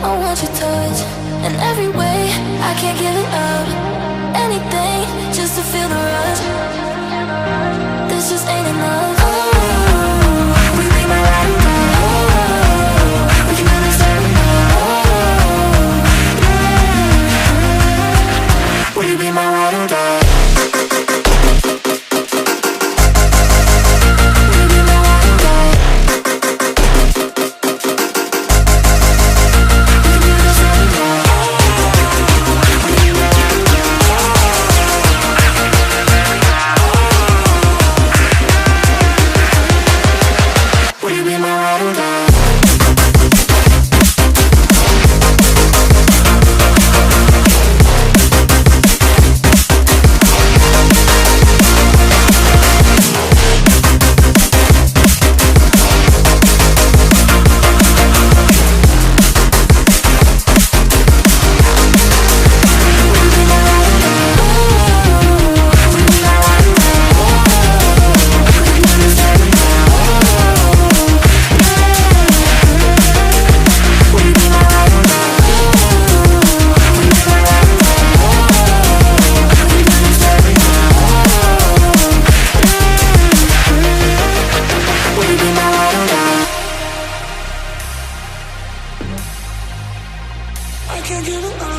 I want your touch in every way. I can't give it up. Anything just to feel the rush. This just ain't enough. Oh, will you be my ride or die? Oh, we can do this every night. Oh, will you be my ride or die? I can't give it up.